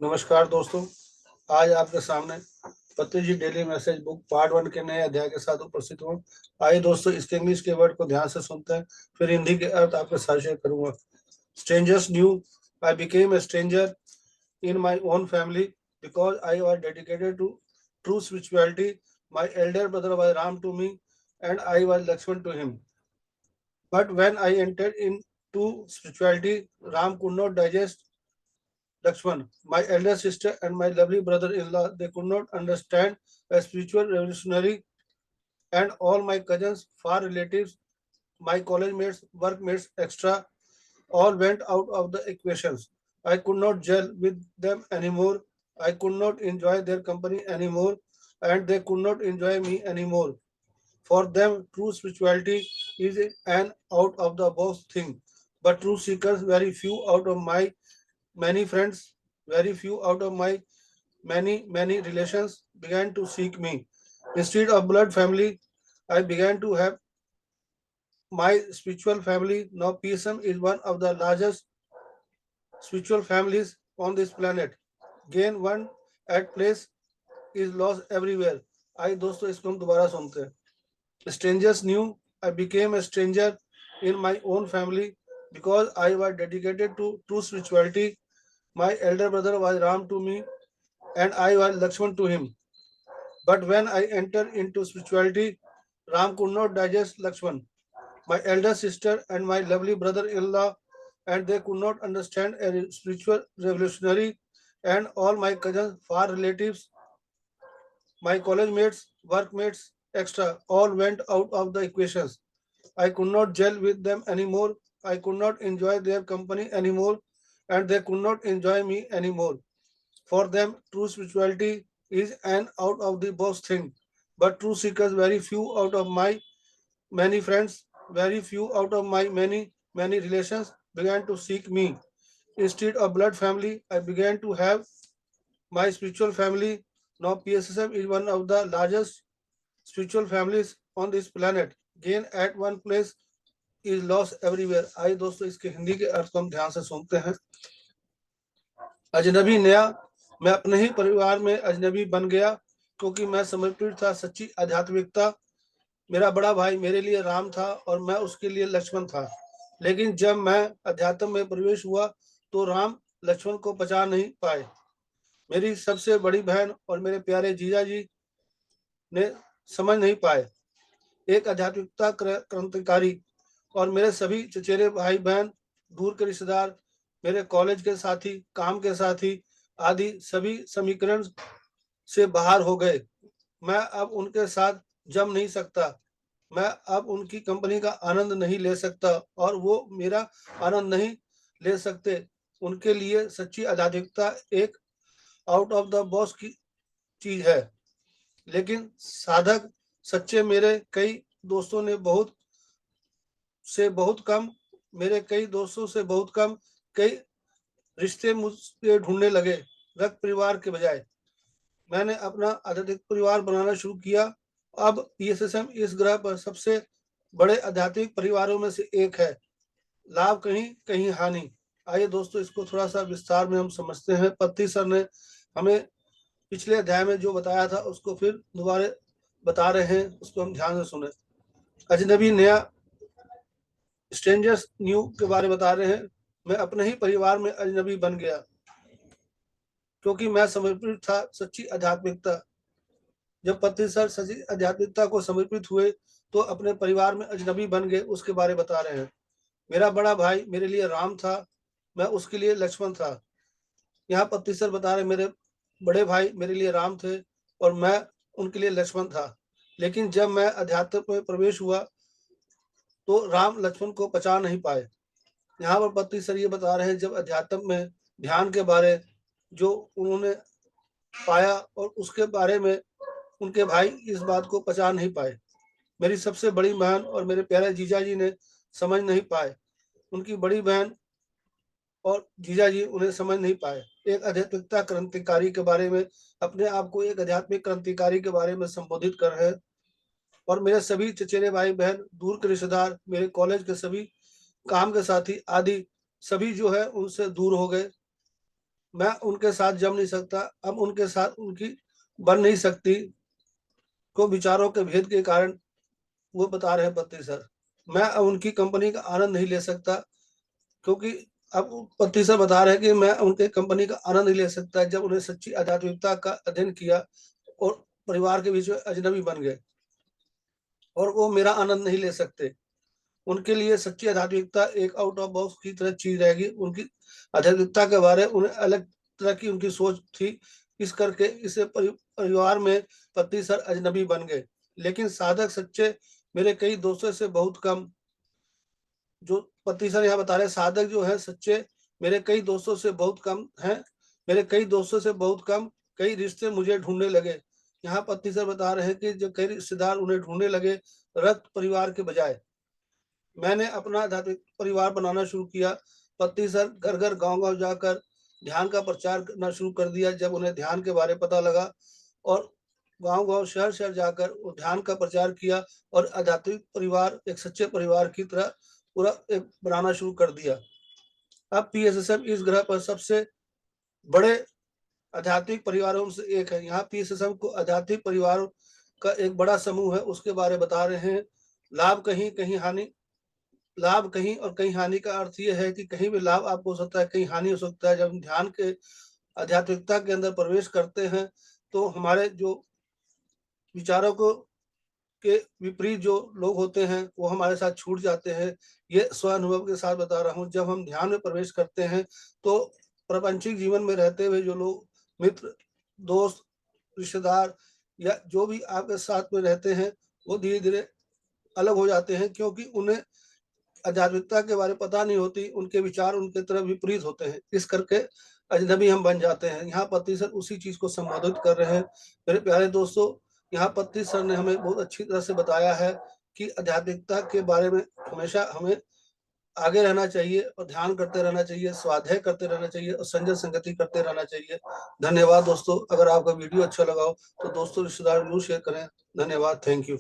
नमस्कार दोस्तों। आज आपके सामने Patanjali daily message book part 1 के नए अध्याय के साथ उपस्थित हूँ। आइए दोस्तों, इसके इंग्लिश के वर्ड को ध्यान से सुनते हैं, फिर हिंदी के अर्थ आपके साथ शेयर करूंगा। Strangers new I became a stranger in my own family because I was dedicated to true spirituality. My elder brother was Ram to me and I was Lakshman to him. But when I entered into spirituality, Ram could not digest Lakshman, my elder sister, and my lovely brother-in-law. They could not understand a spiritual revolutionary, and all my cousins, far relatives, my college mates, workmates, etc., all went out of the equations. I could not gel with them anymore. I could not enjoy their company anymore, and they could not enjoy me anymore. For them, true spirituality is an out of the box thing. But true seekers, very few out of my many friends, very few out of my many relations began to seek me. Instead of blood family, I began to have my spiritual family. Now PSM is one of the largest spiritual families on this planet. Gain one at place is lost everywhere. आई दोस्तों, इसको हम दोबारा सुनते हैं. Strangers knew I became a stranger in my own family because I was dedicated to true spirituality. My elder brother was Ram to me and I was Lakshman to him. But when I entered into spirituality, Ram could not digest Lakshman, my elder sister, and my lovely brother in law, and they could not understand a spiritual revolutionary, and all my cousins, far relatives, my college mates, workmates, etc., all went out of the equations. I could not gel with them anymore. I could not enjoy their company anymore, and they could not enjoy me anymore. For them, true spirituality is an out of the box thing. But true seekers, very few out of my many friends, very few out of my many relations began to seek me. Instead of blood family, I began to have my spiritual family. Now PSSM is one of the largest spiritual families on this planet. Gain at one place is lost everywhere. आइए दोस्तों, इसके हिंदी के अर्थ को हम ध्यान से सुनते हैं. अजनबी नया, मैं अपने ही परिवार में अजनबी बन गया क्योंकि मैं समर्पित था सच्ची आध्यात्मिकता. मेरा बड़ा भाई मेरे लिए राम था और मैं उसके लिए लक्ष्मण था. लेकिन जब मैं अध्यात्म में प्रवेश हुआ तो राम लक्ष्मण को पचा नहीं पाए. मेरी सबसे बड़ी बहन और मेरे प्यारे जीजा जी ने समझ नहीं पाए. एक आध्यात्मिकता क्रांतिकारी और मेरे सभी चचेरे भाई बहन, दूर के रिश्तेदार, मेरे कॉलेज के साथी, काम के साथी आदि सभी समीकरण से बाहर हो गए. मैं अब उनके साथ जम नहीं सकता. मैं अब उनकी कंपनी का आनंद नहीं ले सकता और वो मेरा आनंद नहीं ले सकते. उनके लिए सच्ची आध्यात्मिकता एक आउट ऑफ द बॉक्स की चीज है. लेकिन साधक सच्चे मेरे कई दोस्तों ने बहुत कम मेरे कई दोस्तों से बहुत कम कई रिश्ते मुझसे ढूंढने लगे. रक्त परिवार के बजाय मैंने अपना आध्यात्मिक परिवार बनाना शुरू किया. अब पीएसएसएम इस ग्रह पर सबसे बड़े आध्यात्मिक परिवारों में से एक है. लाभ कहीं कहीं हानि. आइए दोस्तों, इसको थोड़ा सा विस्तार में हम समझते हैं. पत्ती सर ने हमें पिछले अध्याय में जो बताया था उसको फिर दोबारा बता रहे हैं, उसको हम ध्यान से सुने. अजनबी नया, स्ट्रेंजर्स न्यू के बारे में बता रहे हैं. मैं अपने ही परिवार में अजनबी बन गया क्योंकि मैं समर्पित था सच्ची आध्यात्मिकता. जब पत्नी सर सच्ची आध्यात्मिकता को समर्पित हुए तो अपने परिवार में अजनबी बन गए, उसके बारे बता रहे हैं. मेरा बड़ा भाई मेरे लिए राम था, मैं उसके लिए लक्ष्मण था. यहाँ पत्नी सर बता रहे मेरे बड़े भाई मेरे लिए राम थे और मैं उनके लिए लक्ष्मण था. लेकिन जब मैं अध्यात्म में प्रवेश हुआ तो राम लक्ष्मण को पचा नहीं पाए. यहाँ पर पत्नी सर ये बता रहे हैं जब अध्यात्म में ध्यान के बारे जो उन्होंने पाया और उसके बारे में उनके भाई इस बात को पचा नहीं पाए. मेरी सबसे बड़ी बहन और मेरे प्यारे जीजा जी ने समझ नहीं पाए. उनकी बड़ी बहन और जीजा जी उन्हें समझ नहीं पाए. एक आध्यात्मिकता क्रांतिकारी के बारे में, अपने आप को एक आध्यात्मिक क्रांतिकारी के बारे में संबोधित कर रहे हैं. और मेरे सभी चचेरे भाई बहन, दूर के रिश्तेदार, मेरे कॉलेज के सभी काम के साथी आदि सभी जो है उनसे दूर हो गए. मैं उनके साथ जम नहीं सकता, अब उनके साथ उनकी बन नहीं सकती, को विचारों के भेद के कारण वो बता रहे हैं पत्नी सर। मैं अब उनकी कंपनी का आनंद नहीं ले सकता, क्योंकि अब पत्नी सर बता रहे हैं कि मैं उनके कंपनी का आनंद नहीं ले सकता जब उन्हें सच्ची आध्यात्मिकता का अध्ययन किया और परिवार के बीच में अजनबी बन गए, और वो मेरा आनंद नहीं ले सकते। उनके लिए सच्ची आध्यात्मिकता एक आउट ऑफ बॉक्स की तरह चीज रहेगी। उनकी आध्यात्मिकता के बारे में उन्हें अलग तरह की उनकी सोच थी, इस करके इसे परिवार में पति सर अजनबी बन गए। लेकिन साधक सच्चे मेरे कई दोस्तों से बहुत कम, जो पति सर यहाँ बता रहे, साधक जो है सच्चे मेरे कई दोस्तों से बहुत कम हैं, मेरे कई दोस्तों से बहुत कम, कई रिश्ते मुझे ढूंढने लगे। यहाँ पति सर बता रहे हैं कि जो कई रिश्तेदार उन्हें ढूंढने लगे रक्त परिवार के बजाय। मैंने अपना आध्यात्मिक परिवार बनाना शुरू किया। पति सर घर घर गांव गांव जाकर ध्यान का प्रचार करना शुरू कर दिया। जब उन्हें ध्यान के बारे पता लगा, और गांव गांव शहर शहर जाकर वो ध्यान का प्रचार किया, और आध्यात्मिक परिवार एक सच्चे परिवार की तरह पूरा एक बनाना शुरू कर दिया। अब पीएसएसएम इस ग्रह पर सबसे बड़े आध्यात्मिक परिवारों से एक है। यहाँ पीएसएसएम को आध्यात्मिक परिवारों का एक बड़ा समूह है, उसके बारे बता रहे हैं। लाभ कहीं कहीं हानि, लाभ कहीं और कहीं हानि का अर्थ ये है कि कहीं भी लाभ आपको हो सकता है, कहीं हानि हो सकता है। जब हम ध्यान के आध्यात्मिकता के अंदर प्रवेश करते हैं तो हमारे जो विचारों को के विपरीत जो लोग होते हैं वो हमारे साथ छूट जाते हैं। ये स्व अनुभव के साथ बता रहा हूँ। जब हम ध्यान में प्रवेश करते हैं तो प्रापंचिक जीवन में रहते हुए जो लोग, मित्र, दोस्त, रिश्तेदार या जो भी आपके साथ में रहते हैं, वो धीरे धीरे अलग हो जाते हैं, क्योंकि उन्हें आध्यात्मिकता के बारे में पता नहीं होती, उनके विचार उनके तरफ विपरीत होते हैं, इस करके अजनबी हम बन जाते हैं। यहाँ पति सर उसी चीज को संबोधित कर रहे हैं। मेरे प्यारे दोस्तों, यहाँ पति सर ने हमें बहुत अच्छी तरह से बताया है कि आध्यात्मिकता के बारे में हमेशा हमें आगे रहना चाहिए, और ध्यान करते रहना चाहिए, स्वाध्याय करते रहना चाहिए, और संजय संगति करते रहना चाहिए। धन्यवाद दोस्तों। अगर आपका वीडियो अच्छा लगा हो तो दोस्तों रिश्तेदार जरूर शेयर करें। धन्यवाद। Thank you.